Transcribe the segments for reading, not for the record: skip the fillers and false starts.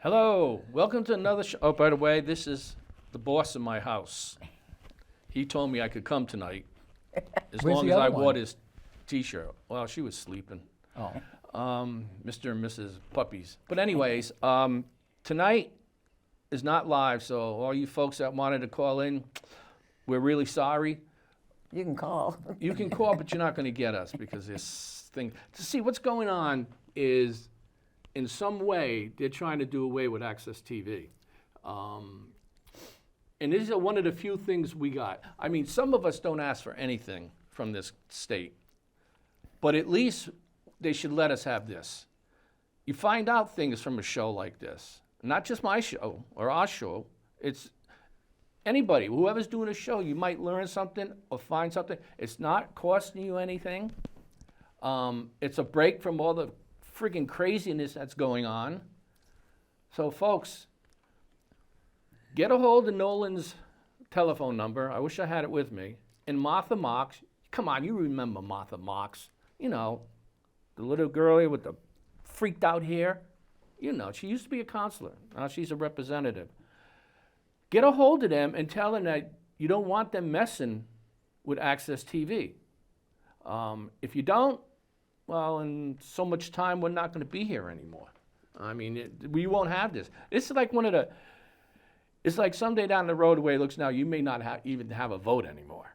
Hello, welcome to another show. Oh, by the way, this is the boss of my house. He told me I could come tonight as Where's long the as I other wore one? this T-shirt. Well, she was sleeping. Oh. Mr. and Mrs. Puppies. But anyways, tonight is not live, so all you folks that wanted to call in, we're really sorry. You can call. You can call, but you're not going to get us because this thing. To see what's going on is, in some way, they're trying to do away with Access TV. And these are one of the few things we got. I mean, some of us don't ask for anything from this state, but at least they should let us have this. You find out things from a show like this, not just my show or our show. It's anybody, whoever's doing a show, you might learn something or find something. It's not costing you anything. It's a break from all the freaking craziness that's going on. So, folks, get a hold of Nolan's telephone number. I wish I had it with me. And Martha Marks. Come on, you remember Martha Marks. You know, the little girl with the freaked out hair. You know, she used to be a counselor. Now she's a representative. Get a hold of them and tell them that you don't want them messing with Access TV. If you don't, well, in so much time, we're not going to be here anymore. I mean, we won't have this. It's like it's like someday down the road, the way it looks now, you may not even have a vote anymore.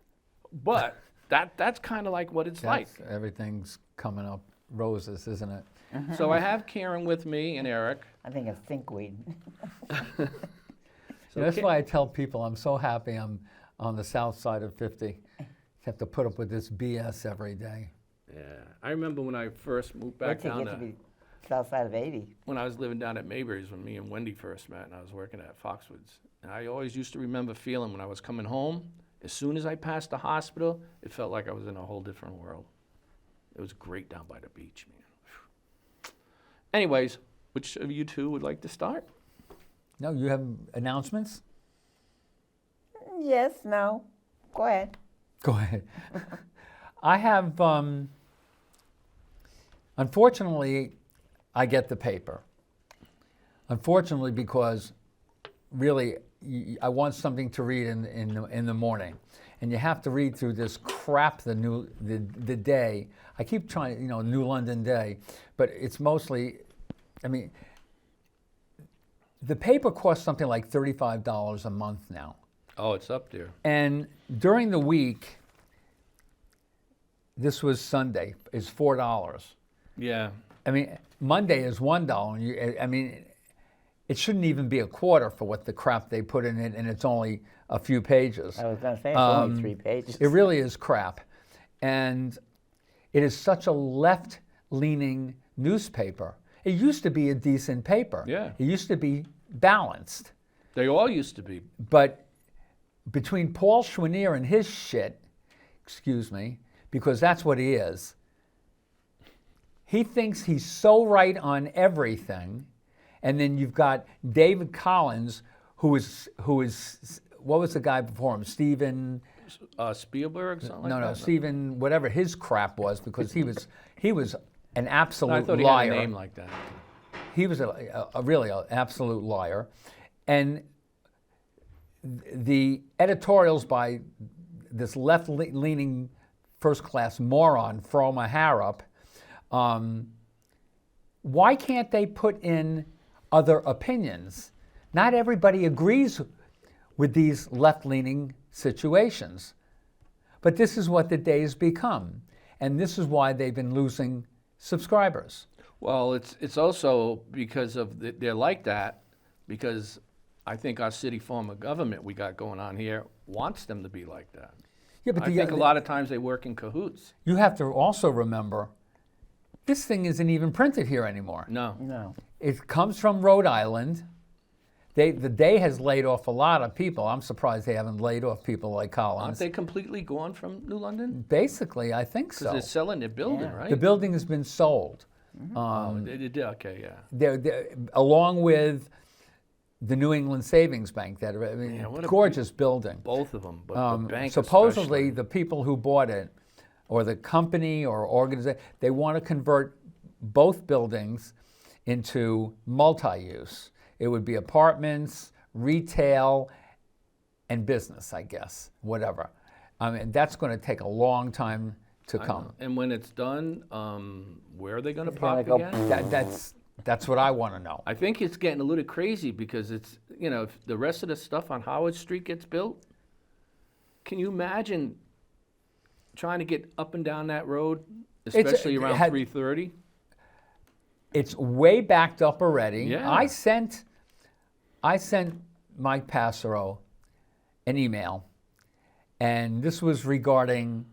But that's kind of like what it's like. Everything's coming up roses, isn't it? So I have Karen with me and Eric. I think of thinkweed. That's why I tell people I'm so happy I'm on the south side of 50. You have to put up with this BS every day. Yeah, I remember when I first moved back Wait till down you get to to be south side of 80. when I was living down at Mayberry's when me and Wendy first met, and I was working at Foxwoods. And I always used to remember feeling when I was coming home, as soon as I passed the hospital, it felt like I was in a whole different world. It was great down by the beach, man. Whew. Anyways, which of you two would like to start? No, you have announcements? Yes, no. Go ahead. Go ahead. I have, unfortunately, I get the paper. Unfortunately, because really, I want something to read in the morning, and you have to read through this crap the day. I keep trying, New London Day, but it's mostly, I mean, the paper costs something like $35 a month now. Oh, it's up there. And during the week, this was Sunday, is $4. Yeah. I mean, Monday is $1. I mean, it shouldn't even be a quarter for what the crap they put in it, and it's only a few pages. I was going to say, it's only 3 pages. It really is crap. And it is such a left-leaning newspaper. It used to be a decent paper. Yeah. It used to be balanced. They all used to be. But between Paul Schwanier and his shit, excuse me, because that's what he is, he thinks he's so right on everything. And then you've got David Collins, who is what was the guy before him? Steven Spielberg, something like that? No, Steven, whatever his crap was, because he was an absolute I thought he liar. had a name like that. He was really an absolute liar. And the editorials by this left-leaning first-class moron, Froma Harrop, why can't they put in other opinions? Not everybody agrees with these left-leaning situations. But this is what the day's become. And this is why they've been losing subscribers. Well, it's also because of they're like that because I think our city form of government we got going on here wants them to be like that. Yeah, but I think a lot of times they work in cahoots. You have to also remember, this thing isn't even printed here anymore. No. No. It comes from Rhode Island. The day has laid off a lot of people. I'm surprised they haven't laid off people like Collins. Aren't they completely gone from New London? Basically, I think so. Because they're selling their building, Yeah. right? The building has been sold. They did, okay, yeah. They're, along with the New England Savings Bank, that Yeah, what a gorgeous building. Both of them, but the bank Supposedly, especially. the people who bought it, or the company or organization, they want to convert both buildings into multi-use. it would be apartments, retail, and business, I guess, whatever. I mean, that's going to take a long time to come. And when it's done, where are they going to It's park gonna again? That's what I want to know. I think it's getting a little crazy because it's, if the rest of the stuff on Howard Street gets built, can you imagine trying to get up and down that road, especially around 3:30? It's way backed up already. Yeah. I sent Mike Passero an email, and this was regarding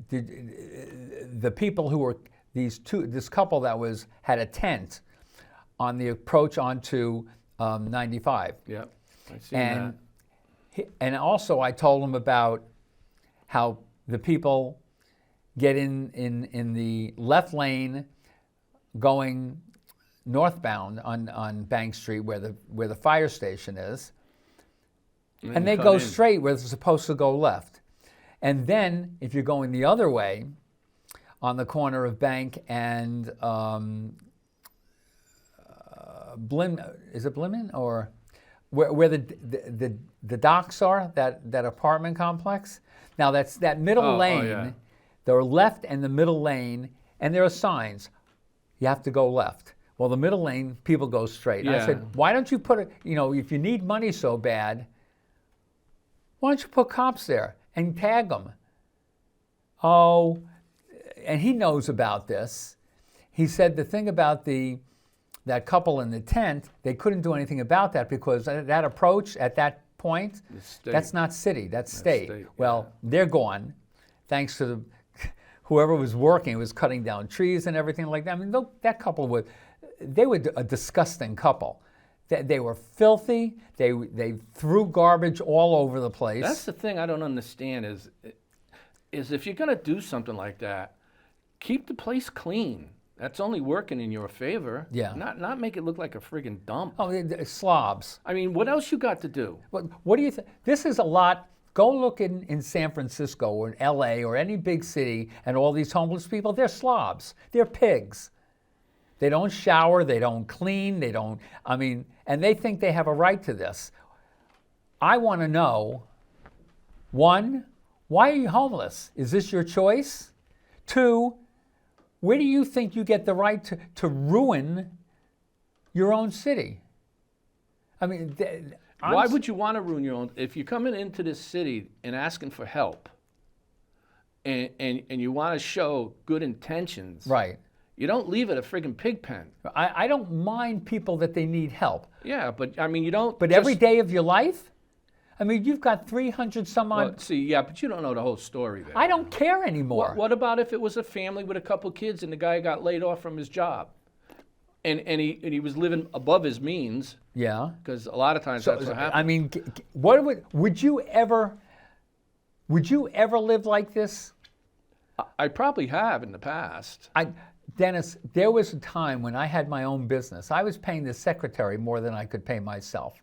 the people who were this couple that had a tent on the approach onto 95. Yeah, I see that. And also I told him about how the people get in the left lane going northbound on Bank Street where the fire station is, and they cut go in. straight where they're supposed to go left. And then if you're going the other way on the corner of Bank and is it Blimmen or where the docks are, that apartment complex? Now that middle lane, yeah. the left and the middle lane, and there are signs. You have to go left. Well, the middle lane, people go straight. Yeah. I said, why don't you put it, if you need money so bad, why don't you put cops there and tag them? Oh, and he knows about this. He said the thing about that couple in the tent, they couldn't do anything about that because that approach at that point, that's not city, that's state. Well, they're gone, thanks to whoever was working was cutting down trees and everything like that. I mean, that couple they were a disgusting couple. They were filthy. They threw garbage all over the place. That's the thing I don't understand is if you're going to do something like that, keep the place clean. That's only working in your favor. Yeah. Not make it look like a friggin' dump. Oh, they're slobs. I mean, what else you got to do? What do you think? This is a lot. Go look in San Francisco or in LA or any big city, and all these homeless people, they're slobs. They're pigs. They don't shower, they don't clean, and they think they have a right to this. I want to know, one, why are you homeless? Is this your choice? Two, where do you think you get the right to ruin your own city? I mean, why would you want to ruin your own? If you're coming into this city and asking for help, and you want to show good intentions, right? You don't leave it a friggin' pig pen. I don't mind people that they need help. Yeah, but I mean, you don't. But every day of your life, I mean, you've got 300 some odd. Well, see, yeah, but you don't know the whole story there. I don't care anymore. What about if it was a family with a couple kids and the guy got laid off from his job, and he was living above his means? Yeah. Because a lot of times that's what happens. I mean, would you ever live like this? I probably have in the past. Dennis, there was a time when I had my own business. I was paying the secretary more than I could pay myself.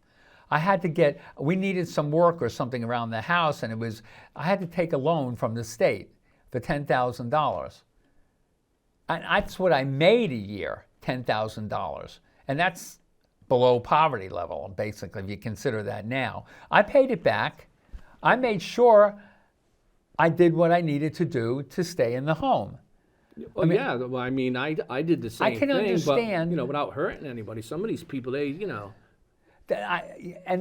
We needed some work or something around the house, and I had to take a loan from the state for $10,000. And that's what I made a year, $10,000. And that's below poverty level, basically, if you consider that now. I paid it back. I made sure I did what I needed to do to stay in the home. Well, I did the same thing. I can understand. But, without hurting anybody. Some of these people, and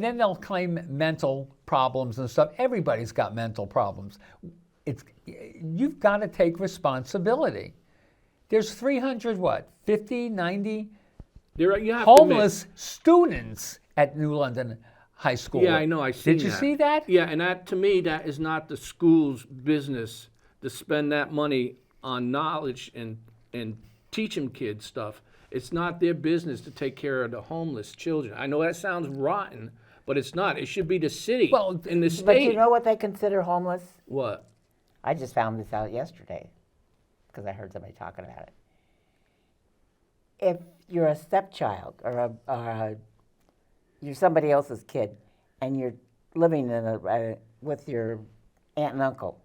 then they'll claim mental problems and stuff. Everybody's got mental problems. You've got to take responsibility. There's 300, 50, 90 homeless students at New London High School. Yeah, I know. I see. Did you see that? Yeah, and that, to me, that is not the school's business to spend that money on knowledge and teaching kids stuff. It's not their business to take care of the homeless children. I know that sounds rotten, but it's not. It should be the city in the state. But you know what they consider homeless? What? I just found this out yesterday because I heard somebody talking about it. If you're a stepchild or you're somebody else's kid and you're living with your aunt and uncle,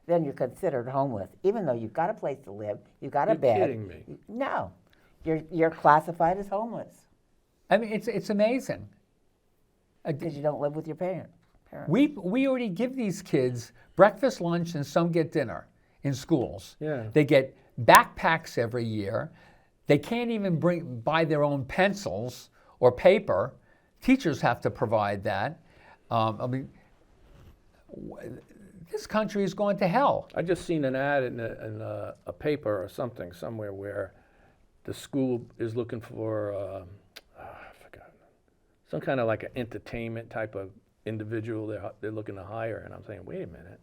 then you're considered homeless, even though you've got a place to live, you've got a bed. You're kidding me. No, you're classified as homeless. I mean, it's amazing. Because you don't live with your parents. We already give these kids breakfast, lunch, and some get dinner in schools. Yeah. They get backpacks every year. They can't even buy their own pencils or paper. Teachers have to provide that. I mean, this country is going to hell. I just seen an ad in a paper or something somewhere where the school is looking for, I forgot, some kind of like an entertainment type of individual they're looking to hire. And I'm saying, wait a minute.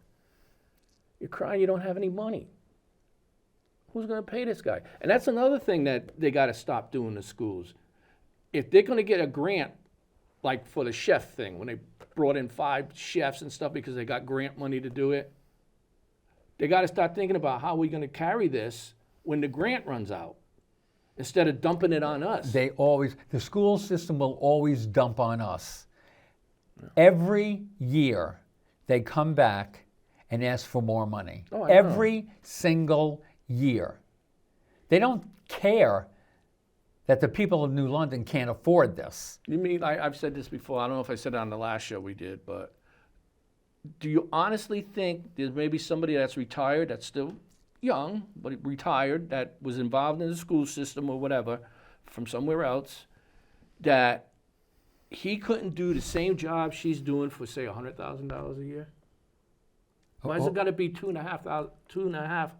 You're crying you don't have any money. Who's going to pay this guy? And that's another thing that they got to stop doing in the schools. If they're going to get a grant, like for the chef thing, when they brought in 5 chefs and stuff because they got grant money to do it, they got to start thinking about how we're going to carry this when the grant runs out, instead of dumping it on us. The school system will always dump on us. Every year, they come back and ask for more money. Oh, I know. Every single year. They don't care that the people of New London can't afford this. You mean, I've said this before, I don't know if I said it on the last show we did, but do you honestly think there's maybe somebody that's retired, that's still young, but retired, that was involved in the school system or whatever, from somewhere else, that he couldn't do the same job she's doing for, say, $100,000 a year? Why is it gotta be $2,500?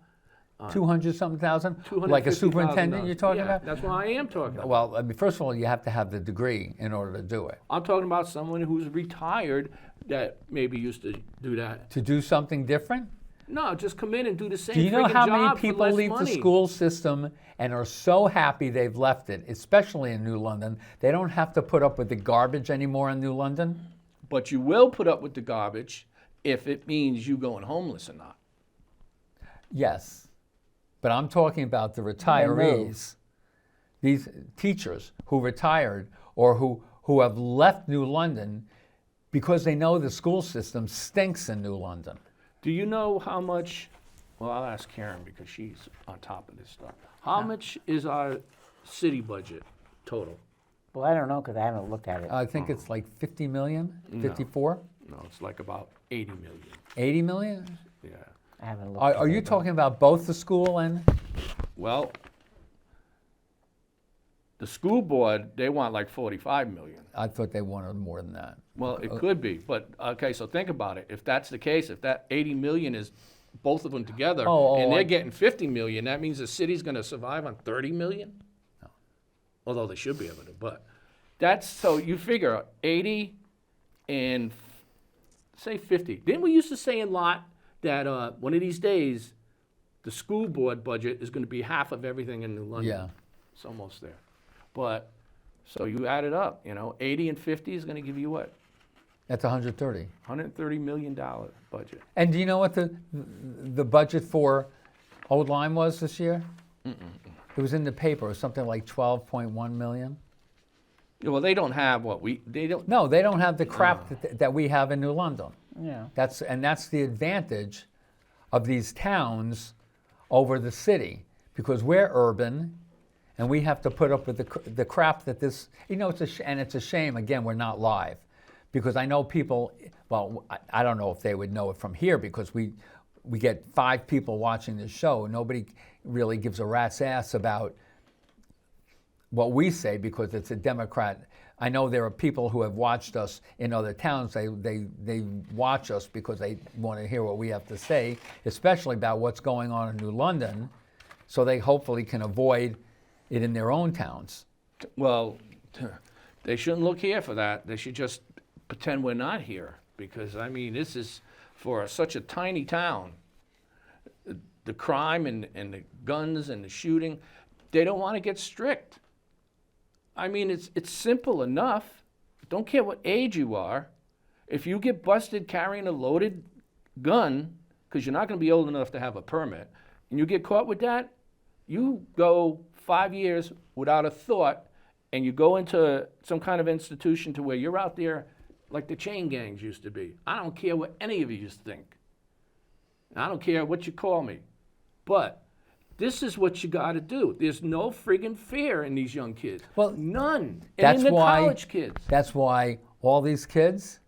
200-something thousand? Like a superintendent you're talking Yeah, about? that's what I am talking about. Well, I mean, first of all, you have to have the degree in order to do it. I'm talking about someone who's retired that maybe used to do that. To do something different? No, just come in and do the same Do you know friggin' how job many for people less leave the money. school system and are so happy they've left it, especially in New London? They don't have to put up with the garbage anymore in New London? But you will put up with the garbage if it means you going homeless or not. Yes. But I'm talking about the retirees, these teachers who retired or who have left New London because they know the school system stinks in New London. Do you know how much, well, I'll ask Karen because she's on top of this stuff. How much is our city budget total? Well, I don't know because I haven't looked at it. I think it's like 50 million, 54, No, it's like about 80 million. 80 million? Yeah. I haven't looked at Are you it. talking about both the school and? Well, the school board, they want like 45 million. I thought they wanted more than that. Well, it could be, but, okay, so think about it. If that's the case, if that 80 million is both of them together, and they're getting 50 million, that means the city's gonna survive on 30 million? No. Although they should be able to, but that's, so you figure 80 and, say 50. Didn't we used to say in Lot that one of these days, the school board budget is gonna be half of everything in New London? Yeah. It's almost there. But, so you add it up, 80 and 50 is gonna give you what? That's 130. $130 million budget. And do you know what the budget for Old Lyme was this year? It was in the paper, it was something like 12.1 million. Yeah, well, they don't have they don't, No, they don't have the crap that we have in New London. Yeah. That's the advantage of these towns over the city, because we're urban and we have to put up with the crap that this, and it's a shame, again, we're not live. Because I know people, well, I don't know if they would know it from here because we get 5 people watching this show. Nobody really gives a rat's ass about what we say because it's a Democrat. I know there are people who have watched us in other towns. They watch us because they want to hear what we have to say, especially about what's going on in New London, so they hopefully can avoid it in their own towns. well, they shouldn't look here for that. They should just pretend we're not here, because, this is for such a tiny town. The crime and the guns and the shooting, they don't want to get strict. It's simple enough. Don't care what age you are. If you get busted carrying a loaded gun, because you're not going to be old enough to have a permit, and you get caught with that, you go 5 years without a thought, and you go into some kind of institution to where you're out there like the chain gangs used to be. I don't care what any of you think. I don't care what you call me. But This is what you got to do. There's no friggin' fear in these young kids. Well, none. And that's in the why- college kids. That's why all these kids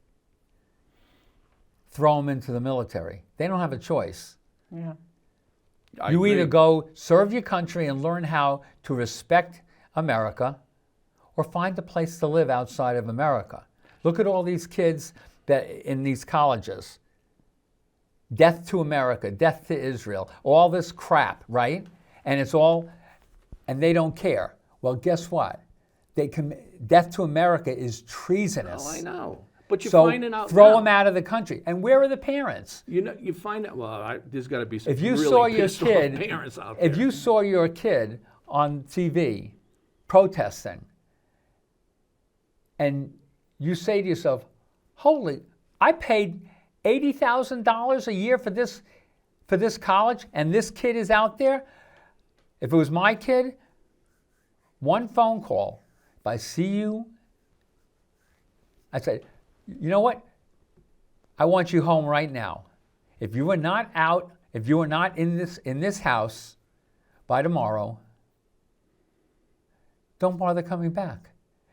throw them into the military. They don't have a choice. Yeah. I You agree. either go serve your country and learn how to respect America, or find a place to live outside of America. Look at all these kids that in these colleges. Death to America, death to Israel, all this crap, right? And it's all, and they don't care. Well, guess what? Death to America is treasonous. Oh, I know. But you're So finding out throw now. them out of the country. And where are the parents? You know, you find out. Well, there's got to be some If you really saw your pissed off kid, parents out there. if you saw your kid on TV protesting, and you say to yourself, "Holy, I paid $80,000 a year for this college, and this kid is out there." If it was my kid, one phone call. If I see you, I say, "You know what? I want you home right now. If you are not out, if you are not in this house by tomorrow, don't bother coming back.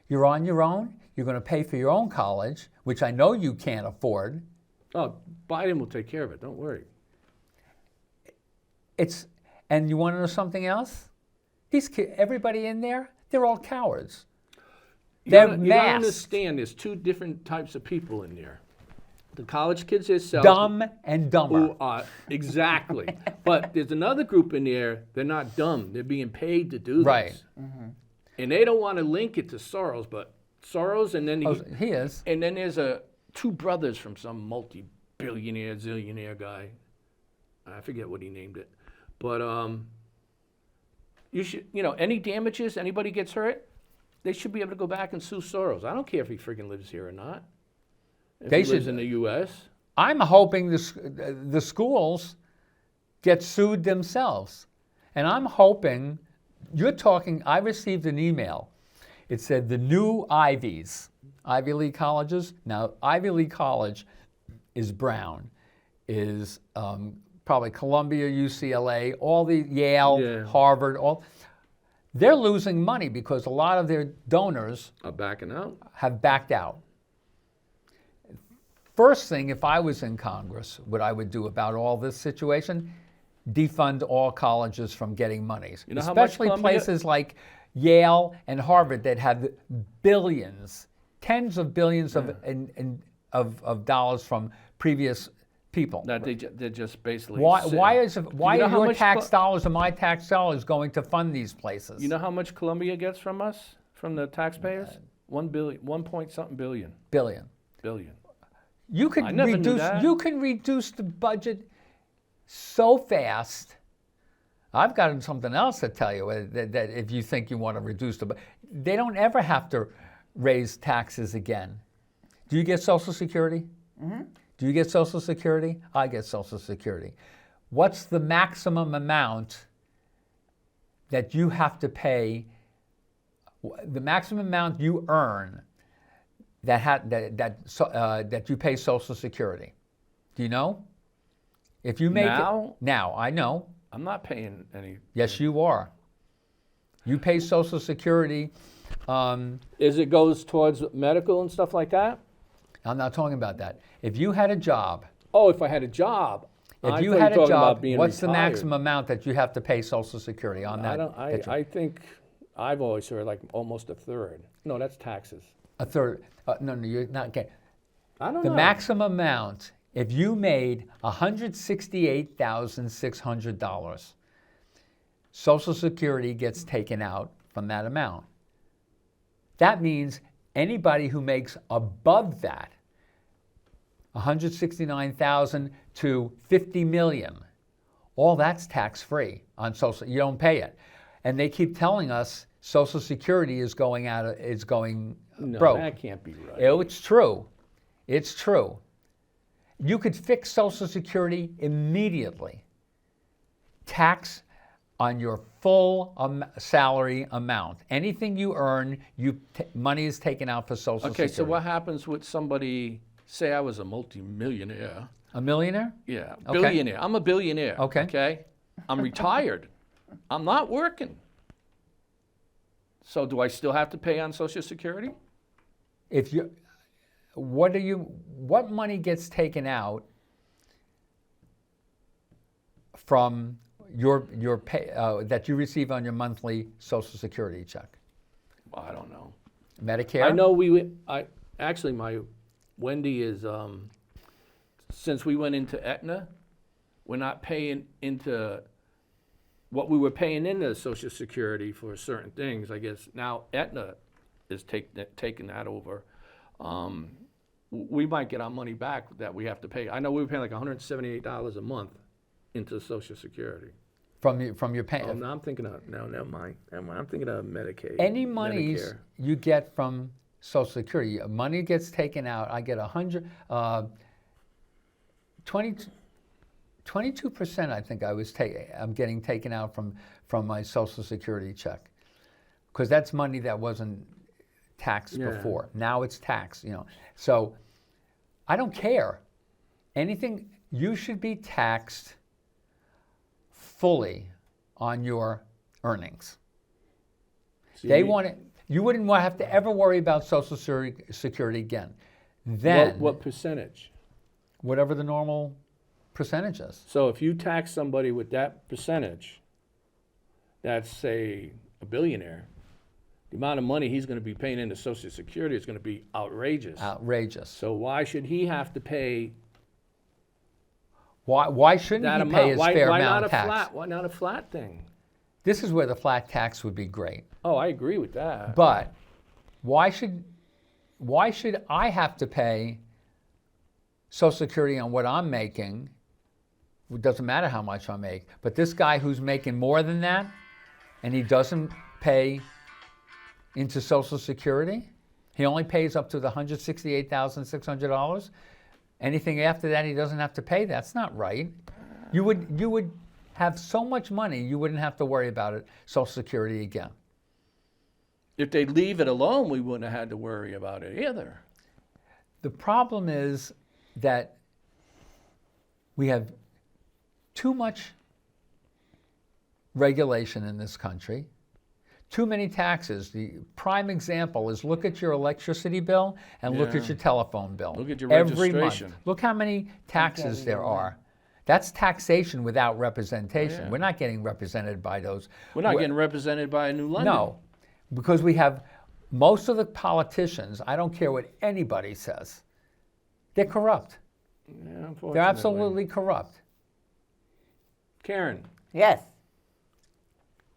You're on your own. You're going to pay for your own college, which I know you can't afford." Oh, Biden will take care of it. Don't worry. And you want to know something else? These kids, everybody in there, they're all cowards. They're You don't masked. understand. There's two different types of people in there. The college kids themselves. Dumb and dumber. Who are, exactly. But there's another group in there, they're not dumb. They're being paid to do this. Right. And they don't want to link it to Soros, but Soros and then He is. and then there's two brothers from some multi-billionaire, zillionaire guy. I forget what he named it. But you should, any damages, anybody gets hurt, they should be able to go back and sue Soros. I don't care if he friggin' lives here or not. If They he lives should- in the U.S. I'm hoping the schools get sued themselves. And I'm hoping, I received an email. It said the new Ivies, Ivy League colleges. Now, Ivy League College is Brown, is probably Columbia, UCLA, all the Yale, Yeah. Harvard, they're losing money because a lot of their donors Are backing out. have backed out. First thing, if I was in Congress, what I would do about all this situation, defund all colleges from getting monies. You know how much Especially Columbia- places like Yale and Harvard that have billions, tens of billions of dollars from previous people. That they're just basically. Why sitting. are know how your much tax dollars and my tax dollars going to fund these places? You know how much Columbia gets from us, from the taxpayers? 1 billion, 1 billion. Billion. You could I never knew that. You can reduce the budget so fast. I've got something else to tell you that if you think you want to reduce the budget, they don't ever have to raise taxes again. Do you get Social Security? Mm-hmm. Do you get Social Security? I get Social Security. What's the maximum amount that you have to pay? The maximum amount you earn that you pay Social Security. Do you know? If you make Now? Now, I know. I'm not paying any. Yes, you are. You pay Social Security. Is it goes towards medical and stuff like that? I'm not talking about that. If you had a job, Oh, if I had a job. if I you thought had were a talking about job, being what's the retired. maximum amount that you have to pay Social Security on that? I think I've always heard like almost a third. No, that's taxes. A third. No, you're not getting. I don't The know. maximum amount, if you made $168,600, Social Security gets taken out from that amount. That means anybody who makes above that, 169,000 to 50 million, all that's tax-free on Social. You don't pay it, and they keep telling us Social Security is going No, broke. that can't be right. Oh, it's true. It's true. You could fix Social Security immediately. Tax on your full salary amount. Anything you earn, money is taken out for Social Okay, Security. so what happens with somebody, say I was a multimillionaire. A millionaire? Yeah, Okay. billionaire. I'm a billionaire. Okay. Okay? I'm retired. I'm not working. So do I still have to pay on Social Security? If you, what money gets taken out from your pay that you receive on your monthly Social Security check? Well, I don't know. Medicare? I know actually my Wendy is, since we went into Aetna, we're not paying into what we were paying into Social Security for certain things. I guess now Aetna is taking that over. We might get our money back that we have to pay. I know we were paying like $178 a month into Social Security. From your pay. Oh, no, I'm thinking of, no, never mind. I'm thinking of Medicaid. Any monies Medicare. you get from Social Security, money gets taken out. I get 22%. I think I'm getting taken out from my Social Security check, because that's money that wasn't taxed before. Now it's taxed. So I don't care. Anything, you should be taxed fully on your earnings. See, you wouldn't have to ever worry about Social Security again. Then what percentage? whatever the normal percentage is. So if you tax somebody with that percentage, that's say a billionaire, the amount of money he's going to be paying into Social Security is going to be outrageous. Outrageous. So why should he have to pay Why shouldn't that he amount? pay his fair why amount not of tax? Why not a flat thing? This is where the flat tax would be great. Oh, I agree with that. But why should I have to pay Social Security on what I'm making? It doesn't matter how much I make. But this guy who's making more than that, and he doesn't pay into Social Security, he only pays up to the $168,600. Anything after that, he doesn't have to pay. That's not right. You would have so much money, you wouldn't have to worry about it, Social Security again. If they leave it alone, we wouldn't have had to worry about it either. The problem is that we have too much regulation in this country, too many taxes. The prime example is look at your electricity bill and look at your telephone bill. Look at your every registration. month. Look how many taxes there are. That's taxation without representation. Yeah. We're not getting represented by those. We're not getting represented by a New London. No, because we have most of the politicians, I don't care what anybody says, they're corrupt. Yeah, unfortunately. They're absolutely corrupt. Karen, Yes,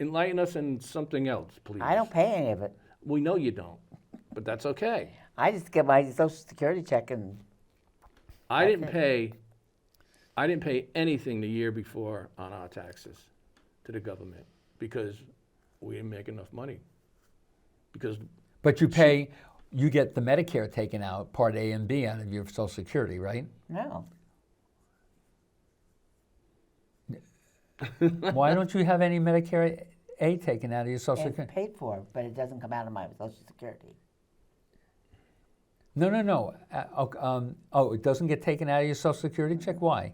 enlighten us in something else, please. I don't pay any of it. We know you don't, but that's okay. I just get my Social Security check and I didn't pay anything the year before on our taxes to the government because we didn't make enough money. But you get the Medicare taken out, Part A and B out of your Social Security, right? no. Why don't you have any Medicare A taken out of your Social It's Security? paid for, but it doesn't come out of my Social Security. No. It doesn't get taken out of your Social Security check? Why?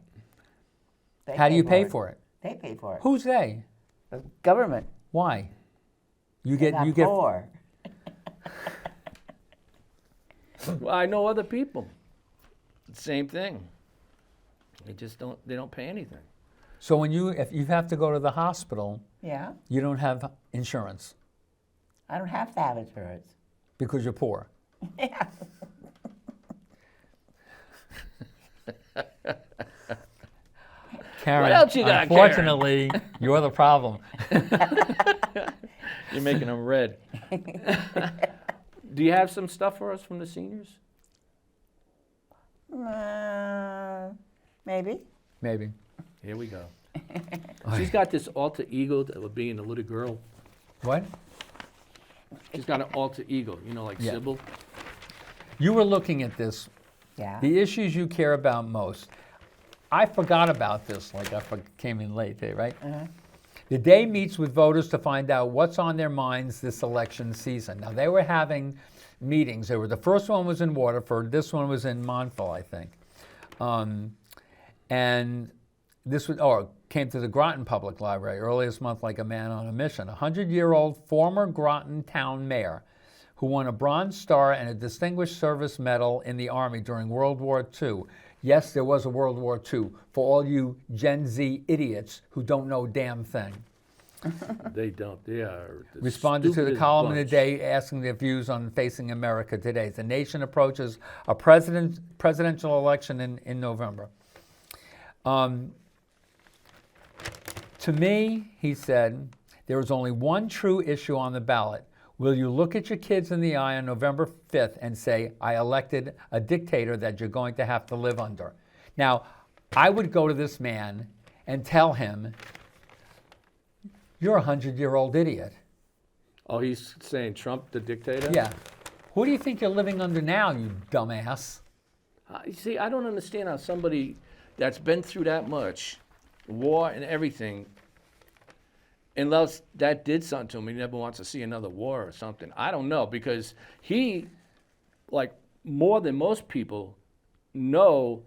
They How do you pay for it? They pay for it. Who's they? The government. Why? You They're get not you get poor. Well, I know other people. Same thing. They don't pay anything. So if you have to go to the hospital, Yeah, you don't have insurance I don't have to have insurance. because you're poor. Yeah. Karen, What else you got, unfortunately, you're the problem. You're making them red. Do you have some stuff for us from the seniors? Maybe. Maybe. Here we go. She's got this alter ego of being a little girl. What? She's got an alter ego, like Yeah. Sybil. You were looking at this, Yeah. the issues you care about most. I forgot about this, came in late today, right? The day meets with voters to find out what's on their minds this election season. Now, they were having meetings. The first one was in Waterford. This one was in Montville, I think. And this was, came to the Groton Public Library earlier this month like a man on a mission. A 100-year-old former Groton town mayor who won a Bronze Star and a Distinguished Service Medal in the Army during World War II. Yes, there was a World War II, for all you Gen Z idiots who don't know a damn thing. They don't. They are the Responded to the stupidest column in the bunch. day asking their views on facing America today. The nation approaches a presidential election in November. To me, he said, there is only one true issue on the ballot. Will you look at your kids in the eye on November 5th and say, I elected a dictator that you're going to have to live under? Now, I would go to this man and tell him, you're a 100-year-old idiot. Oh, he's saying Trump the dictator? Yeah. Who do you think you're living under now, you dumbass? You see, I don't understand how somebody that's been through that much, war and everything, unless that did something to him, he never wants to see another war or something. I don't know, because he, like more than most people, know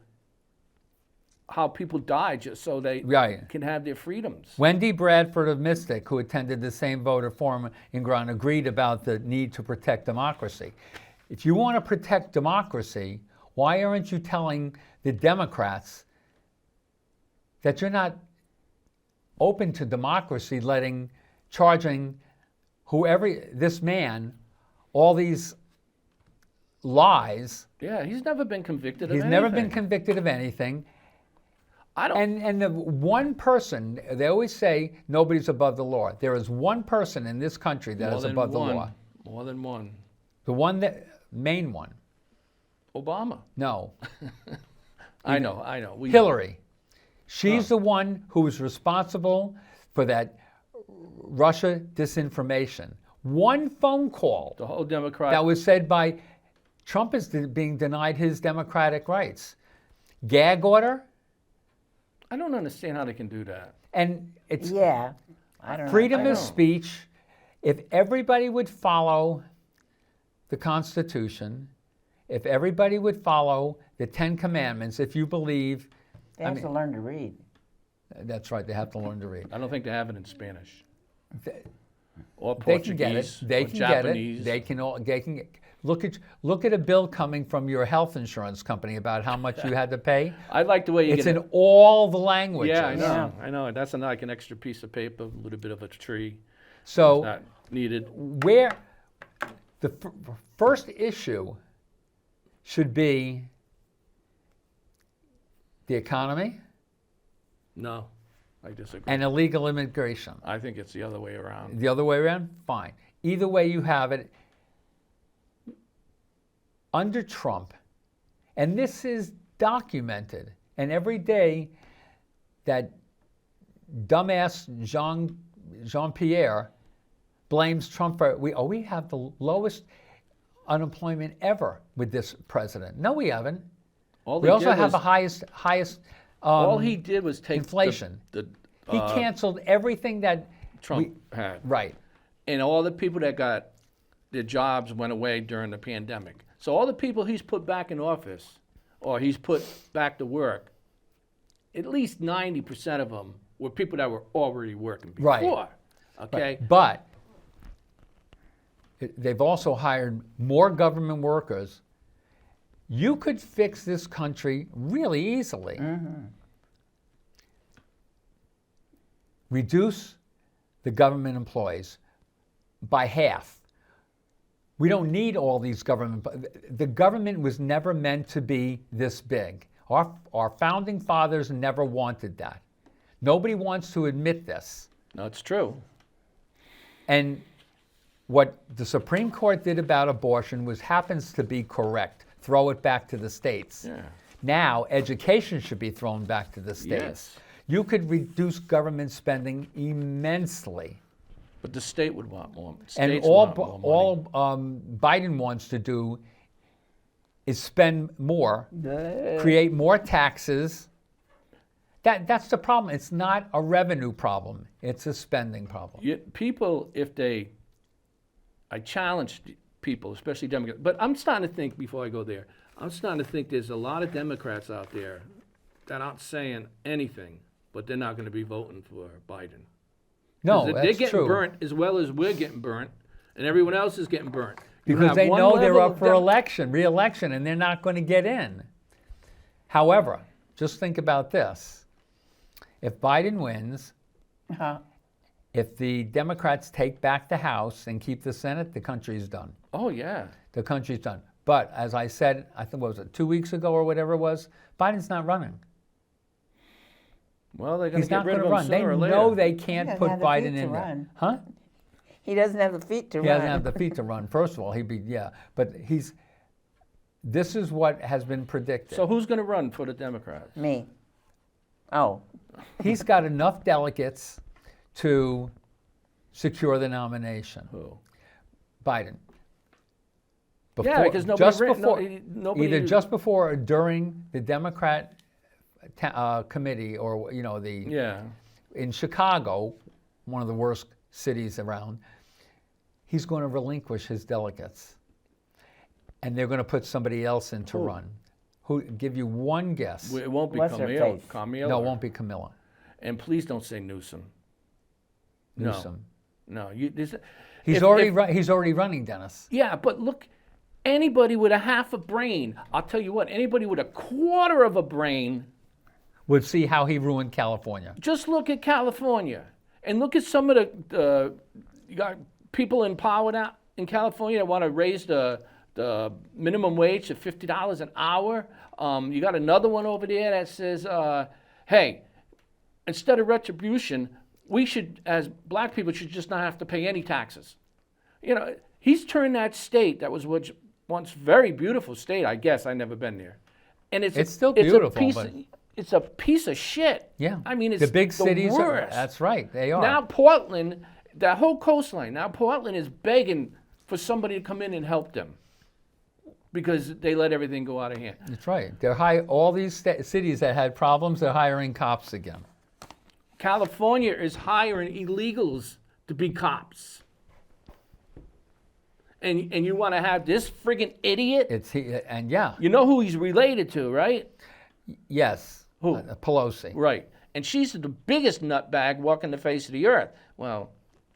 how people die just so they Right. can have their freedoms. Wendy Bradford of Mystic, who attended the same voter forum in Groton, agreed about the need to protect democracy. If you want to protect democracy, why aren't you telling the Democrats that you're not open to democracy, charging this man all these lies? Yeah, he's never been convicted of He's anything. never been convicted of anything. I don't. And the one person, they always say nobody's above the law. There is one person in this country that is above the law. More than one. The main one. Obama. No, I know. Hillary. She's the one who was responsible for that Russia disinformation. One phone call The whole Democrat. that was said by Trump is being denied his democratic rights. Gag order, I don't understand how they can do that. and it's Yeah. I don't know. freedom I of know. speech. If everybody would follow the Constitution, if everybody would follow the 10 Commandments, if you believe, They have to learn to read. that's right, they have to learn to read. I don't think they have it in Spanish. Or They Portuguese. can get it. They or can Japanese. get it. They can look at a bill coming from your health insurance company about how much you had to pay. I like the way you It's get in all the languages. Yeah, I know. Yeah. I know. That's like an extra piece of paper, a little bit of a tree. So Not needed. where the first issue should be the economy No, I disagree. and illegal immigration. I think it's the other way around. The other way around? Fine. Either way you have it, under Trump, and this is documented, and every day that dumbass Jean-Pierre blames Trump for, we have the lowest unemployment ever with this president. No, we haven't. All We he also did have was- the highest all he did was take inflation. He uh, canceled everything that Trump had. right. And all the people that got their jobs went away during the pandemic. So all the people he's put back in office, or he's put back to work, at least 90% of them were people that were already working before. Right. Okay? But they've also hired more government workers. You could fix this country really easily. Reduce the government employees by half. We don't need all these government. The government was never meant to be this big. Our founding fathers never wanted that. Nobody wants to admit this. No, it's true. And what the Supreme Court did about abortion happens to be correct. Throw it back to the states. Yeah. Now, education should be thrown back to the states. Yes. You could reduce government spending immensely. But the state would want more. And States want more money. all Biden wants to do is spend more, create more taxes. That's the problem. It's not a revenue problem. It's a spending problem. People, I challenge people, especially Democrats, but I'm starting to think, before I go there, I'm starting to think there's a lot of Democrats out there that aren't saying anything but they're not going to be voting for Biden. No, 'Cause that's they're getting true. burnt as well as we're getting burnt, and everyone else is getting burnt. You Because have they one know they're level up of for re-election, and they're not going to get in. However, just think about this. If Biden wins, Uh-huh. if the Democrats take back the House and keep the Senate, the country's done. Oh, yeah. The country's done. But as I said, I think, what was it, 2 weeks ago or whatever it was, Biden's not running. Well, they're going He's to get not rid going of to him run. They sooner or later. know they He can't doesn't put have the feet Biden to in there. run. Huh? He doesn't have the feet to He run. doesn't have the feet to run. First of all, but this is what has been predicted. So who's going to run for the Democrats? Me. Oh. He's got enough delegates to secure the nomination. Who? Biden. Yeah, because nobody just ran- before, nobody- either just before or during the Democrat committee, or Yeah. in Chicago, one of the worst cities around, he's going to relinquish his delegates, and they're going to put somebody else in to Who? run. Who? Give you one guess. It won't be What's her Camille. face? Camille. No, it won't be Camilla. And please don't say Newsom. No. Newsom. No. He's already running, Dennis. Yeah, but look, anybody with a half a brain, I'll tell you what, anybody with a quarter of a brain, Would see how he ruined California. just look at California and look at some of the you got people in power now in California that want to raise the minimum wage to $50 an hour. You got another one over there that says, hey, instead of retribution, we should, as black people, should just not have to pay any taxes. He's turned that state that was once very beautiful state, I guess. I've never been there. And It's still beautiful, but- It's a piece of shit. Yeah. I mean, it's the big cities. worst. That's right. They are. Now Portland, that whole coastline, now Portland is begging for somebody to come in and help them because they let everything go out of hand. That's right. They're all these cities that had problems, they're hiring cops again. California is hiring illegals to be cops. And you want to have this friggin' idiot? And yeah, You know who he's related to, right? yes. Who? Pelosi. Right. And she's the biggest nutbag walking the face of the earth. Well,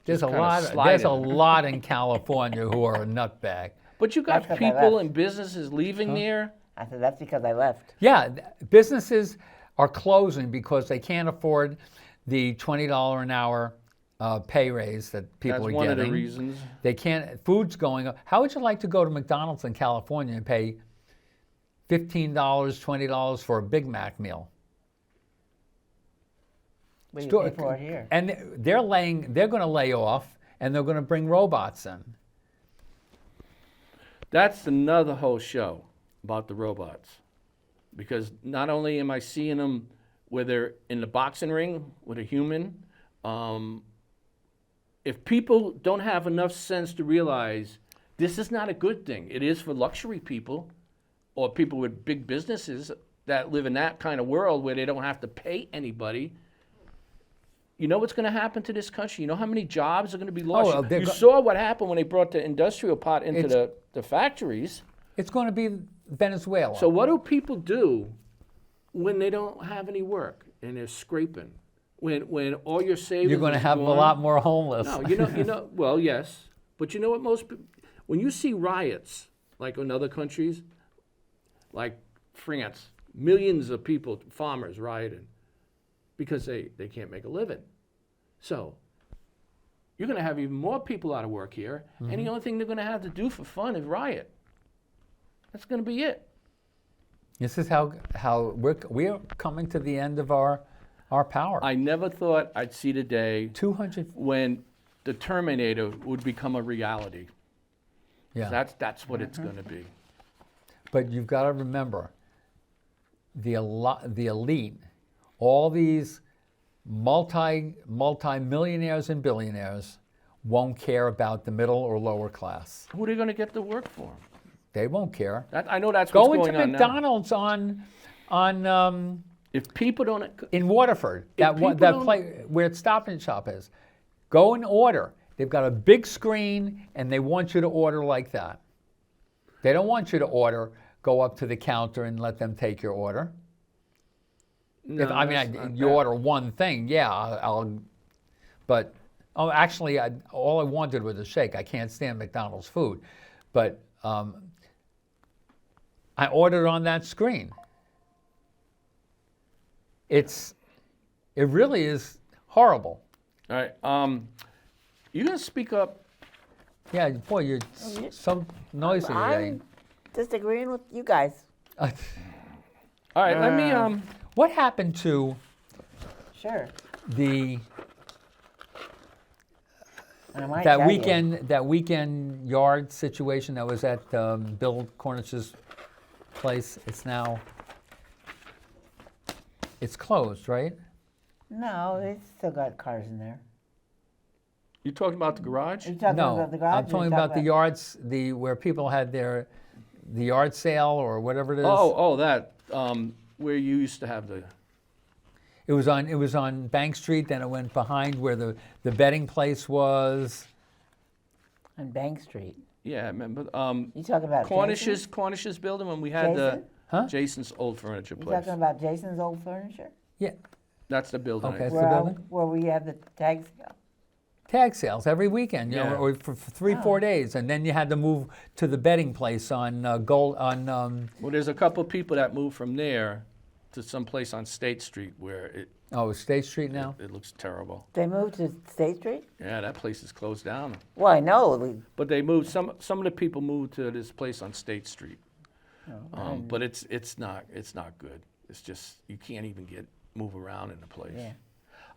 There's just a kinda lot. sliding. There's a lot in California who are a nutbag. But you got That's 'cause I people left. and businesses leaving there. I said, that's because I left. Yeah, businesses are closing because they can't afford the $20 an hour pay raise that people That's are one getting. of the reasons. They can't. Food's going up. How would you like to go to McDonald's in California and pay $15, $20 for a Big Mac meal? What do you pay for it here? And they're going to lay off, and they're going to bring robots in. That's another whole show about the robots. Because not only am I seeing them where they're in the boxing ring with a human, if people don't have enough sense to realize this is not a good thing, it is for luxury people or people with big businesses that live in that kind of world where they don't have to pay anybody. You know what's going to happen to this country? You know how many jobs are going to be lost? Oh, You saw what happened when they brought the industrial pot into It's- the factories. It's going to be Venezuela. So what do people do when they don't have any work and they're scraping? When all your savings you're going to is have a gone? lot more homeless. No, you know. Well, yes, but you know what? When you see riots like in other countries, like France, millions of people, farmers rioting because they can't make a living. So you're going to have even more people out of work here, and the only thing they're going to have to do for fun is riot. That's going to be it. This is how we're coming to the end of our power. I never thought I'd see the day 200. when the Terminator would become a reality. Yeah. That's what it's going to be. But you've got to remember, the elite, all these multi-millionaires and billionaires won't care about the middle or lower class. Who are they going to get to work for? They won't care. I know that's what's Go going into on now. McDonald's on If people don't, in Waterford, If that people don't- place where Stop and Shop is. Go and order. They've got a big screen, and they want you to order like that. They don't want you to go up to the counter and let them take your order. No, If I mean, that's not you bad. order one thing, yeah, but actually, all I wanted was a shake. I can't stand McDonald's food, but I ordered on that screen. It really is horrible. All right. You gonna speak up? Yeah, boy, you're so noisy today. I'm disagreeing with you guys. All right. Let me. What happened to Sure. the And I might tell you. that weekend yard situation that was at Bill Cornish's place? It's closed, right? No, they still got cars in there. You talking about the garage? Are you talking No, about the garage? I'm or you talking about the yards, where people had the yard sale or whatever it is. Oh, that. Where you used to have the. It was on Bank Street. Then it went behind where the betting place was. On Bank Street. Yeah, I remember. You talking about Jason? Cornish's building when we had Jason? Huh? Jason's old furniture You place. talking about Jason's old furniture? Yeah, That's the building. Okay. That's the Where, building? where we had the tag sale? tag sales every weekend, Yeah. or for 3-4 days, and then you had to move to the betting place on Gold on. Well, there's a couple of people that moved from there to some place on State Street where State Street now. it looks terrible. They moved to State Street? Yeah, that place is closed down. Well, I know. But they moved. Some of the people moved to this place on State Street. But it's not good. It's just you can't even move around in the place. Yeah.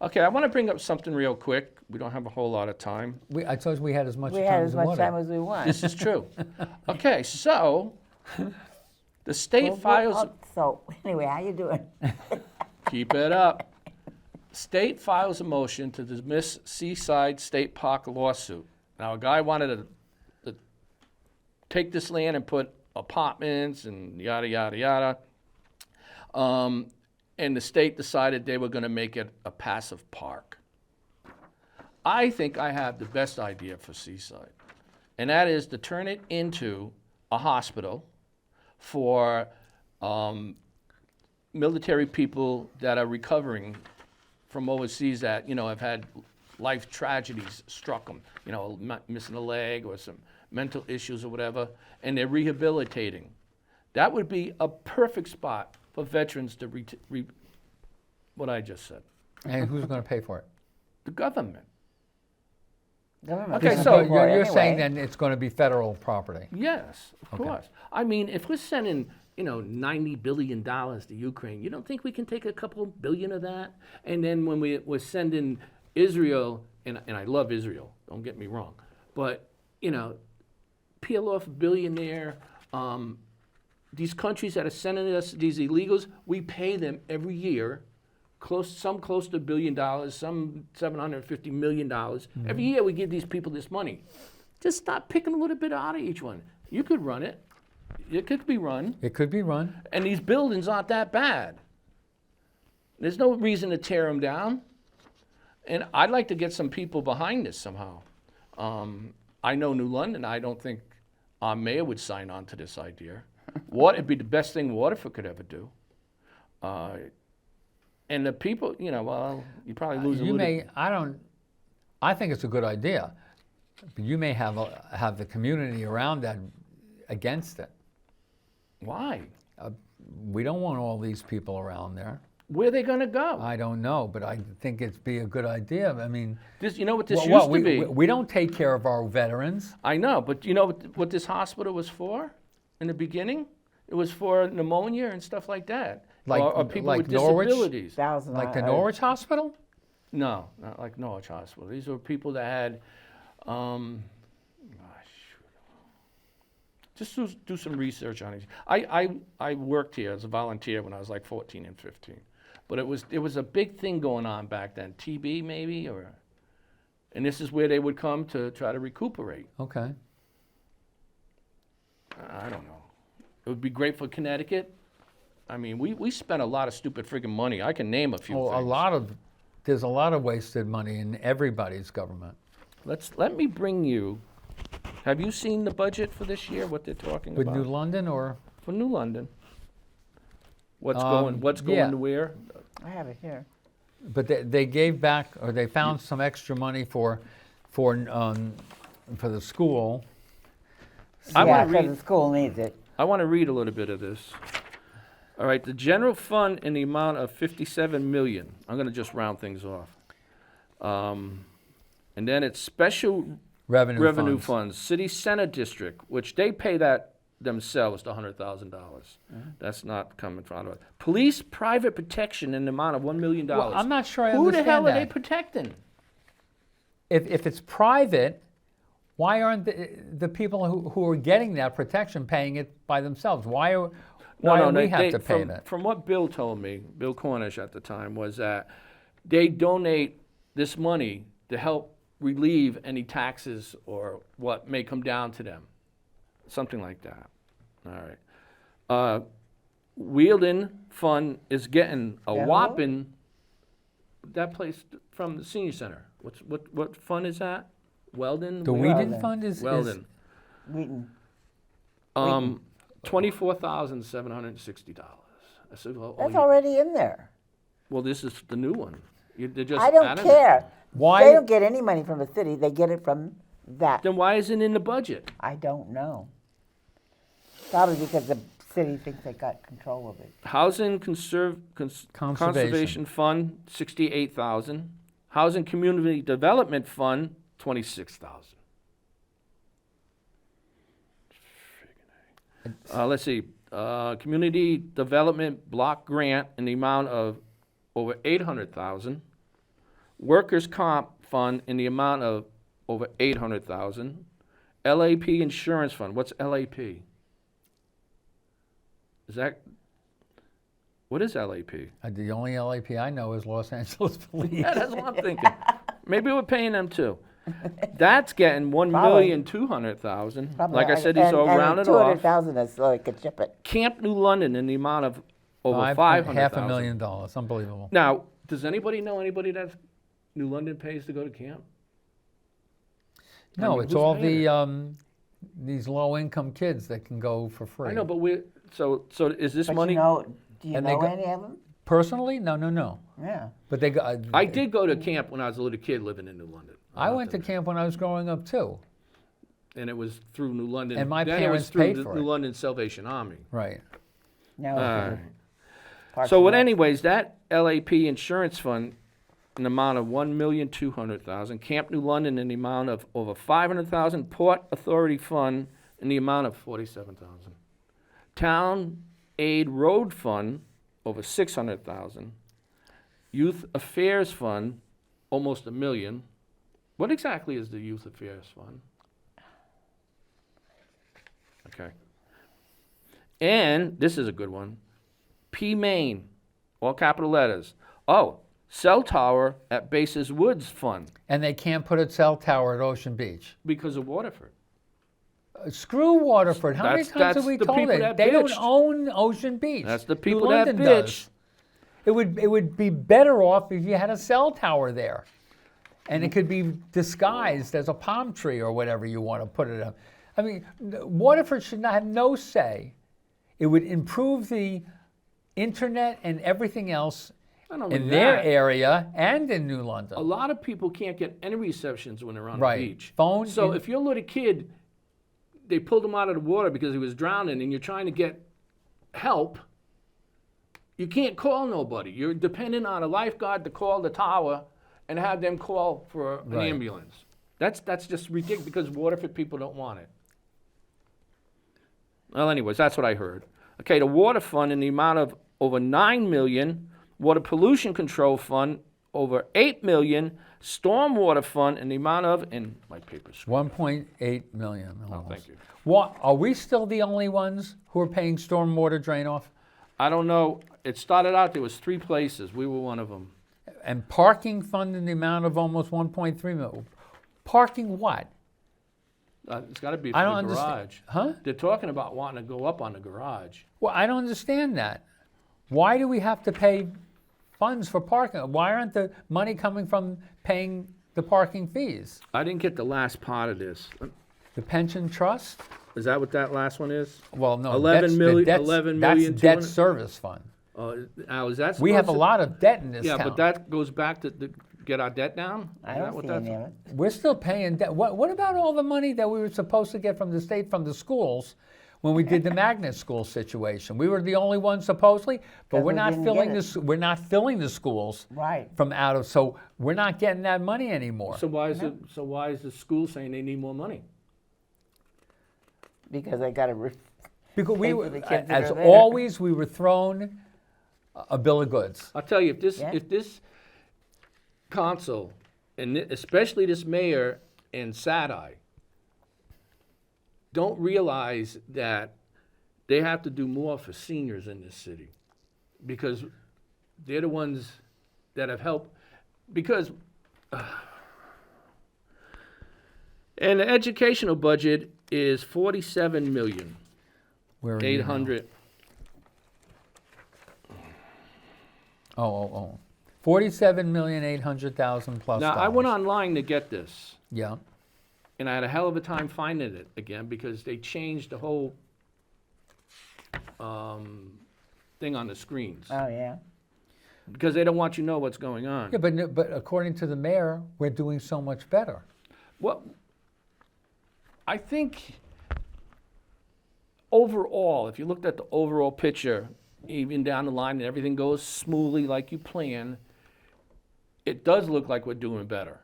Okay, I want to bring up something real quick. We don't have a whole lot of time. I told you we had as much We time had as as we much wanted. time as we want. This is true. Okay, so the state files. So, anyway, how you doing? Keep it up. State files a motion to dismiss Seaside State Park lawsuit. Now, a guy wanted to take this land and put apartments and yada, yada, yada. And the state decided they were going to make it a passive park. I think I have the best idea for Seaside, and that is to turn it into a hospital for military people that are recovering from overseas that, have had life tragedies struck them, missing a leg or some mental issues or whatever, and they're rehabilitating. That would be a perfect spot for veterans to what I just said. And who's going to pay for it? The government. Government Okay, doesn't so pay for it you're saying anyway. then it's going to be federal property. Yes, of course. I mean, if we're sending, $90 billion to Ukraine, you don't think we can take a couple billion of that? And then when we're sending Israel, and I love Israel, don't get me wrong, but, peel off a billion there. These countries that are sending us these illegals, we pay them every year, some close to $1 billion, some $750 million. Mm-hmm. Every year we give these people this money. Just stop picking a little bit out of each one. You could run it. It could be run. It could be run. And these buildings aren't that bad. There's no reason to tear them down. And I'd like to get some people behind this somehow. I know New London. I don't think our mayor would sign on to this idea. It'd be the best thing Waterford could ever do. And the people, you probably lose a little. I think it's a good idea, but you may have the community around that against it. Why? We don't want all these people around there. Where are they going to go? I don't know, but I think it'd be a good idea. I mean, You know what this well, used to be? we don't take care of our veterans. I know, but you know what this hospital was for in the beginning? It was for pneumonia and stuff like that. Or people like with Norwich? disabilities. Like the Norwich Hospital? No, not like Norwich Hospital. These were people that had, just do some research on it. I worked here as a volunteer when I was like 14 and 15. But it was a big thing going on back then, TB maybe, and this is where they would come to try to recuperate. Okay. I don't know. It would be great for Connecticut. I mean, we spent a lot of stupid friggin' money. I can name a few things. There's a lot of wasted money in everybody's government. Let me bring you. Have you seen the budget for this year? What they're talking With about New London or? for New London? What's Yeah. going to where? I have it here. But they gave back, or they found some extra money for the school. I Yeah, wanna because read- the school needs it. I want to read a little bit of this. All right, the general fund in the amount of 57 million. I'm going to just round things off. And then it's special Revenue funds, city center district, which they pay that themselves, the $100,000. That's not coming from it. Police private protection in the amount of $1 million. Well, I'm not sure I Who the understand hell are that. they protecting? If it's private, why aren't the people who are getting that protection paying it by themselves? Why do we have to pay that? From what Bill told me, Bill Cornish at the time, was that they donate this money to help relieve any taxes or what may come down to them. Something like that. All right. Wheeldon Fund is getting a Yeah. whopping, that place from the senior center. What fund is that? Weldon? The Weldon. Whedon Fund is Weldon. Wheaton. $24,760. I said, well, That's already in there. well, this is the new one. They're just I don't adding it. care. Why- They don't get any money from the city. They get it from that. Then why isn't it in the budget? I don't know. Probably because the city thinks they got control of it. Housing Conservation Fund, 68,000. Housing Community Development Fund, 26,000. Let's see, Community Development Block Grant in the amount of over 800,000. Workers' Comp Fund in the amount of over 800,000. LAP Insurance Fund, what's LAP? What is LAP? The only LAP I know is Los Angeles Police. Yeah, that's what I'm thinking. Maybe we're paying them too. That's getting Probably. $1,200,000. Probably. Like I said, these all rounded off. 200,000 is so they could ship it. Camp New London in the amount of over $500,000. $500,000. Unbelievable. Now, does anybody know anybody that New London pays to go to camp? No, mean, it's who's all paying these low-income kids that can go for free. I know, but so is this But money? do you And they know go- any of them? Personally, no. Yeah. But they got. I did go to camp when I was a little kid living in New London. I went to camp when I was growing up too. And it was through New London. And my then parents it was paid through for the it. New London Salvation Army. Right. No. Alright. So, anyways, that LAP insurance fund in the amount of $1,200,000. Camp New London in the amount of over $500,000. Port Authority Fund in the amount of $47,000. Town Aid Road Fund over $600,000. Youth Affairs Fund almost $1 million. What exactly is the Youth Affairs Fund? Okay. And this is a good one. P Main, all capital letters. Oh, cell tower at Bases Woods Fund And they can't put a cell tower at Ocean Beach. because of Waterford. Screw Waterford. How many That's- times have that's we the told people it? that They don't bitched. own Ocean Beach. That's the New people that London does. bitch. It would be better off if you had a cell tower there, and it could be disguised as a palm tree or whatever you want to put it on. I mean, Waterford should not have no say. It would improve the internet and everything else Not only in their that, area and in New a London. lot of people can't get any receptions when they're on Right. the beach. Phone So in- if your little kid, they pulled him out of the water because he was drowning and you're trying to get help, you can't call nobody. You're dependent on a lifeguard to call the tower and have them call for an Right. ambulance. That's just ridiculous because Waterford people don't want it. Well, anyways, that's what I heard. Okay, the water fund in the amount of over $9 million, water pollution control fund over $8 million, stormwater fund in the amount of, in my papers. 1.8 million. Oh, almost. thank you. What, are we still the only ones who are paying stormwater drain off? I don't know. It started out there was 3 places. We were one of them. And parking fund in the amount of almost 1.3 million. Parking what? It's got to be for I the don't understand. garage. Huh? They're talking about wanting to go up on the garage. Well, I don't understand that. Why do we have to pay funds for parking? Why aren't the money coming from paying the parking fees? I didn't get the last part of this. The pension trust? Is that what that last one is? Well, no. 11 that's the million- debts- 11 that's million, debt 200? service fund. Now, is that We have a supposed to- lot of debt in this Yeah, town. but that goes back to get our debt down? I Is that don't what see that's- any of it. We're still paying debt. What about all the money that we were supposed to get from the state, from the schools, when we did the magnet school situation? We were the only ones supposedly, but 'Cause we're we not didn't filling get it. we're not filling the schools Right. from out of, so we're not getting that money anymore. So why is the school saying they need more money? Because I got to. Because we pay were, for the kids that as are there. always, we were thrown a bill of goods. I'll tell you, Yeah. if this council, and especially this mayor and Sad-Eye, don't realize that they have to do more for seniors in this city, because they're the ones that have helped, because, and the educational budget is 47 million, Where are you now? 800. Oh. 47,800,000 plus Now, I went dollars. online to get this. Yeah. And I had a hell of a time finding it again because they changed the whole thing on the screens. Oh yeah. Because they don't want you to know what's going on. Yeah, but according to the mayor, we're doing so much better. Well, I think overall, if you looked at the overall picture, even down the line and everything goes smoothly like you plan, it does look like we're doing better.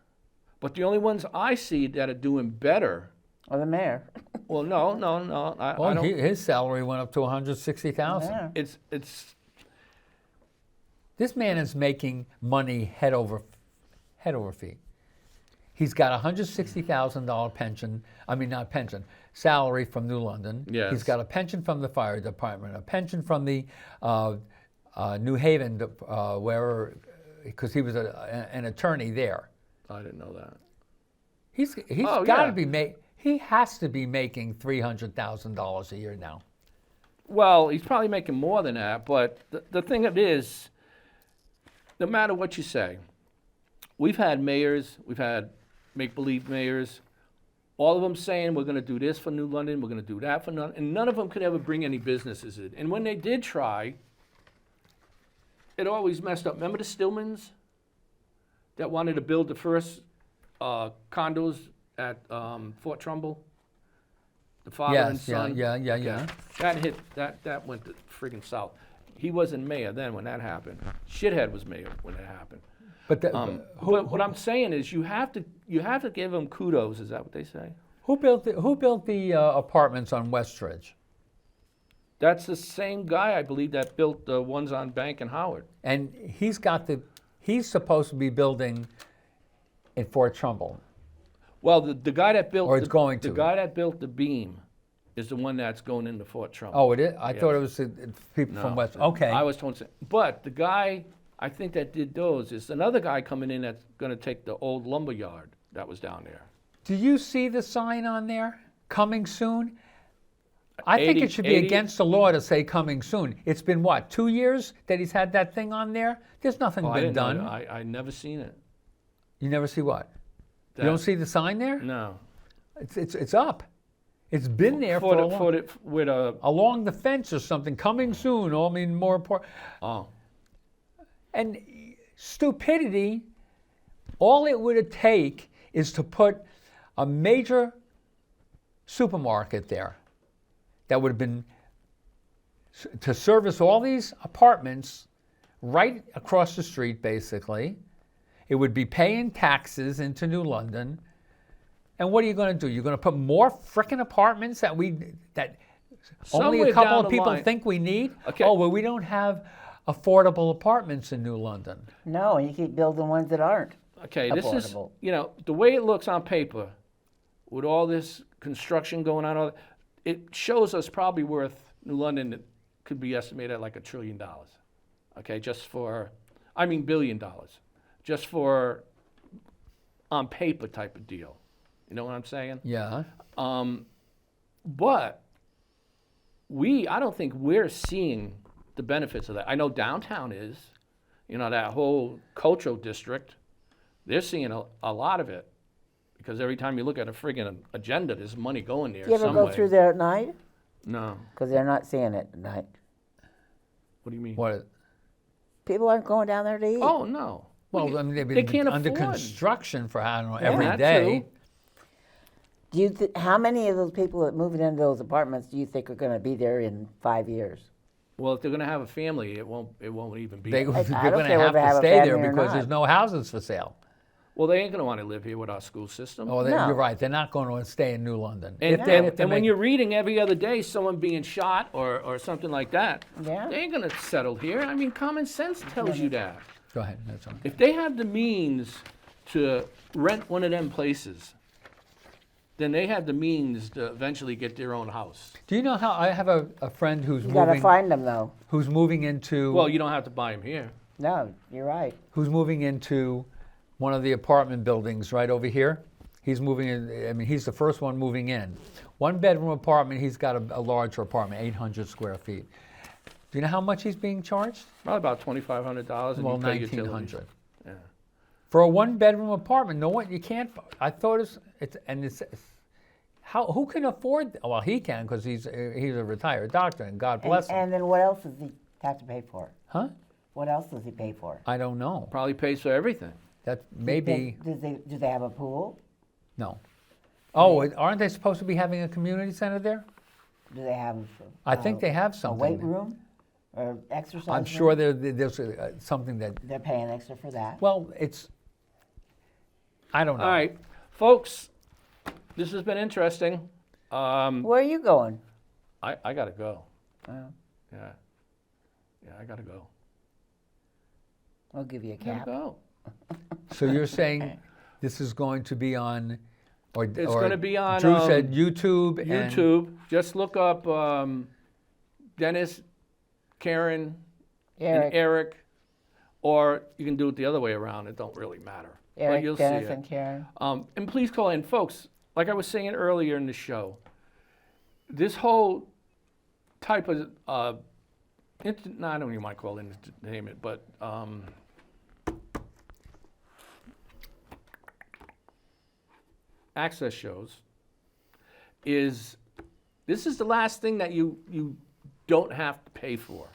But the only ones I see that are doing better, Or the mayor. well, no, I Well, don't. his salary went up to 160,000. Yeah. It's This man is making money head over feet. He's got a $160,000 pension. I mean, not pension, salary from New London. Yes. He's got a pension from the fire department, a pension from the New Haven, where, because he was an attorney there. I didn't know that. He's Oh, got yeah. to be he has to be making $300,000 a year now. Well, he's probably making more than that, but the thing of it is, no matter what you say, we've had mayors, we've had make-believe mayors, all of them saying, we're gonna do this for New London, we're gonna do that for London, and none of them could ever bring any businesses in. And when they did try, it always messed up. Remember the Stillmans that wanted to build the first condos at Fort Trumbull? The father and Yes, son? yeah. That went to friggin' south. He wasn't mayor then when that happened. Shithead was mayor when that happened. But, But what I'm saying is you have to give them kudos. Is that what they say? who built the apartments on Westridge? That's the same guy, I believe, that built the ones on Bank and Howard. And he's supposed to be building in Fort Trumbull. Well, the guy that built Or it's going the to. guy that built the beam is the one that's going into Fort Trumbull. Oh, it is? I thought it Yes. was people from No, West. Okay. I was told, but the guy I think that did those is another guy coming in that's going to take the old lumber yard that was down there. Do you see the sign on there? Coming soon? I think 80 it should be 80 against the law to say coming soon. It's been what, 2 years that he's had that thing on there? There's nothing Oh, I been didn't know done. that. I never seen it. You never see what? You don't see the sign there? No. It's up. It's been there for a long, with a along the fence or something. Coming soon. I mean, more important. oh. And stupidity, all it would take is to put a major supermarket there that would have been to service all these apartments right across the street, basically. It would be paying taxes into New London. And what are you going to do? You're going to put more frickin' apartments that only Somewhere a couple down of the people line- think we need? Okay. Oh, well, we don't have affordable apartments in New London. No, and you keep building ones that aren't. Okay, this is, Affordable. the way it looks on paper, with all this construction going on, it shows us probably worth, New London, it could be estimated at like $1 trillion. Okay, $1 billion, just for, on paper type of deal. You know what I'm saying? Yeah. But I don't think we're seeing the benefits of that. I know downtown is, that whole cultural district, they're seeing a lot of it. Because every time you look at a friggin' agenda, there's money going there Do you ever some go way. through there at night? No. Because they're not seeing it at night. What do you mean? What? People aren't going down there to eat. Oh, no. Well, I mean, they've they been can't under afford. construction for, I don't know, every that day. too. Do you how many of those people that moving into those apartments do you think are going to be there in 5 years? Well, if they're going to have a family, it won't even be. They're I going don't to care have whether they to have a stay there family or because not. there's no houses for sale. Well, they ain't going to want to live here with our school system. Oh, No. you're right. They're not going to stay in New London. And, If they have to and when make- you're reading every other day someone being shot or something like that, Yeah. they ain't going to settle here. I mean, common sense tells you that. Go ahead. That's okay. If they have the means to rent one of them places, then they have the means to eventually get their own house. Do you know how I have a friend who's You got to moving find them though. who's moving into Well, you don't have to buy them here. No, you're right. who's moving into one of the apartment buildings right over here. He's moving in. I mean, he's the first one moving in. 1-bedroom apartment. He's got a larger apartment, 800 square feet. Do you know how much he's being charged? Probably about $2,500, and Well, you pay utilities. 1,900. Yeah. For a 1-bedroom apartment. No one, you can't. I thought it's how, who can afford? Well, he can because he's a retired doctor, and God bless him. And then what else does he have to pay for? Huh? What else does he pay for? I don't know. Probably pays for everything. That maybe Do they have a pool? no. Oh, aren't they supposed to be having a community center there? Do they have? I think they have a something. weight room or exercise I'm room? sure there's something that. They're paying extra for that. Well, it's. I don't know. All right, folks, this has been interesting. Where are you going? I got to go. Oh, Yeah. Yeah, I got to go. I'll give you a I got cap. to go. So you're saying this is going to be on, or It's gonna be on, Drew said YouTube. And, YouTube. Just look up Dennis, Karen, Eric, and Eric, or you can do it the other way around. It don't really matter. But Eric, you'll Dennis, see it. and Karen. And please call in, folks. Like I was saying earlier in the show, this whole type of I don't even want to call it entertainment, but access shows this is the last thing that you don't have to pay for.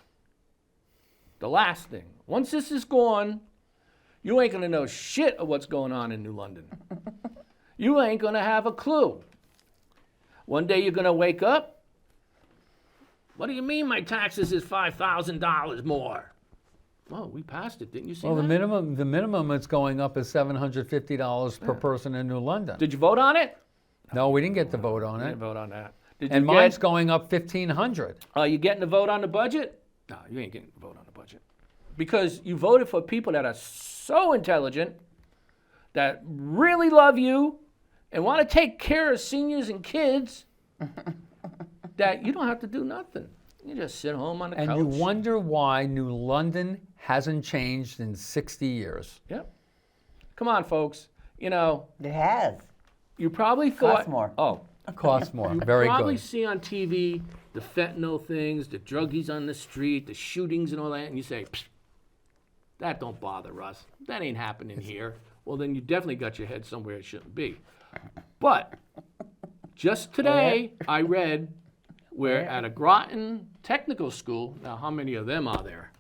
The last thing. Once this is gone, you ain't gonna know shit of what's going on in New London. You ain't gonna have a clue. One day you're gonna wake up. What do you mean my taxes is $5,000 more? Well, we passed it, didn't you see Well, that? the minimum it's going up is $750 per person in New London. Did you vote on it? No, we didn't get to vote on I it. didn't vote on that. Did And you mine's get, going up $1,500. are you getting a vote on the budget? No, you ain't getting a vote on the budget. Because you voted for people that are so intelligent, that really love you, and want to take care of seniors and kids, that you don't have to do nothing. You just sit home on the And couch. you wonder why New London hasn't changed in 60 years. Yep. Come on, folks. You know, It has. you probably thought. Costs more. Oh, Costs more. Very probably good. see on TV the fentanyl things, the druggies on the street, the shootings and all that, and you say, "Psst, that don't bother us. That ain't happening here." Well, then you definitely got your head somewhere it shouldn't be. But just today, I read where at a Groton Technical School, now how many of them are there?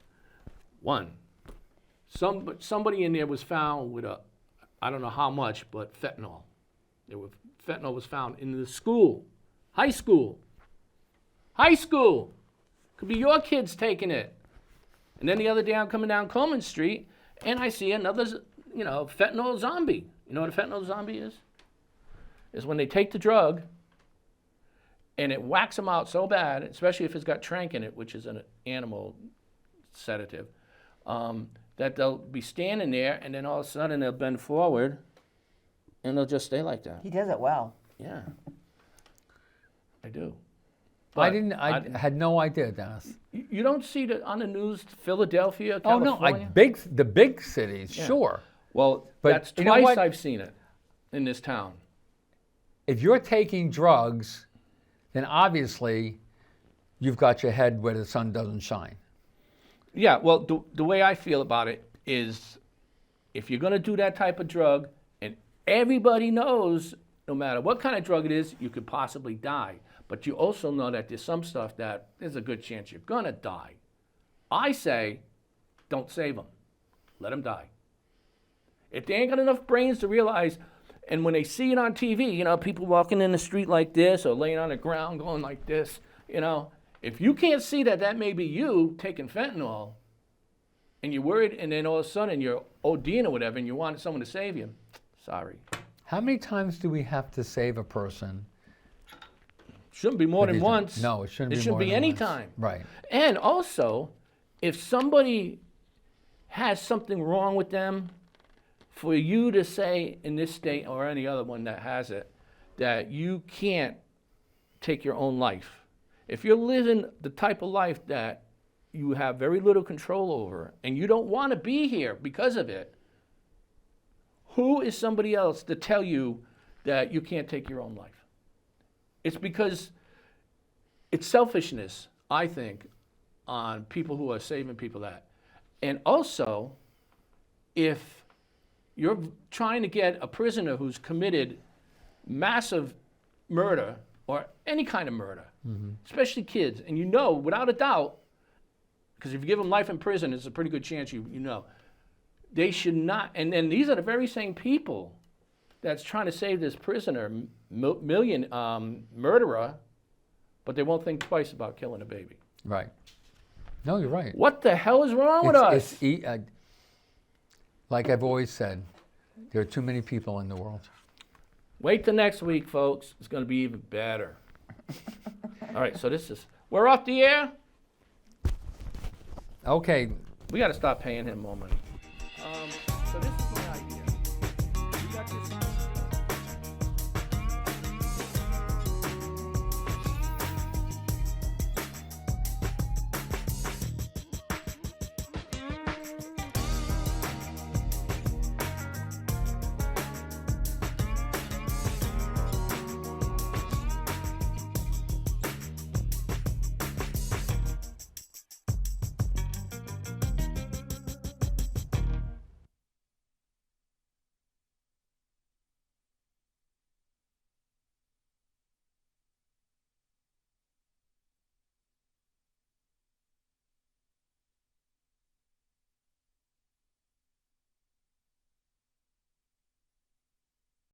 One. Somebody in there was found with I don't know how much, but fentanyl. Fentanyl was found in the school, high school. High school. Could be your kids taking it. And then the other day I'm coming down Coleman Street and I see another, fentanyl zombie. You know what a fentanyl zombie is? Is when they take the drug and it whacks them out so bad, especially if it's got tranq in it, which is an animal sedative, that they'll be standing there and then all of a sudden they'll bend forward and they'll just stay like that. He does it well. Yeah, I do. I But didn't. I had no idea, Dennis. You don't see that on the news, Philadelphia, Oh no, California? the big cities, sure. Well, But that's you know twice what? I've seen it in this town. If you're taking drugs, then obviously you've got your head where the sun doesn't shine. Yeah, well, the way I feel about it is if you're going to do that type of drug and everybody knows, no matter what kind of drug it is, you could possibly die. But you also know that there's some stuff that there's a good chance you're going to die. I say don't save them. Let them die. If they ain't got enough brains to realize, and when they see it on TV, people walking in the street like this or laying on the ground going like this, if you can't see that may be you taking fentanyl, and you're worried, and then all of a sudden you're ODing or whatever, and you want someone to save you, sorry. How many times do we have to save a person? Shouldn't be more than once. No, it shouldn't be It shouldn't more be than any once. time. Right. And also, if somebody has something wrong with them, for you to say in this state or any other one that has it, that you can't take your own life. If you're living the type of life that you have very little control over and you don't want to be here because of it, who is somebody else to tell you that you can't take your own life? It's because it's selfishness, I think, on people who are saving people that. And also, if you're trying to get a prisoner who's committed massive murder or any kind of murder, especially kids, and without a doubt, because if you give them life in prison, it's a pretty good chance you know. They should not, and then these are the very same people that's trying to save this prisoner, million murderer, but they won't think twice about killing a baby. Right. No, you're right. What the hell is wrong with us? Like I've always said, there are too many people in the world. Wait till next week, folks. It's going to be even better. All right, so we're off the air. Okay. We got to stop paying him more money. So this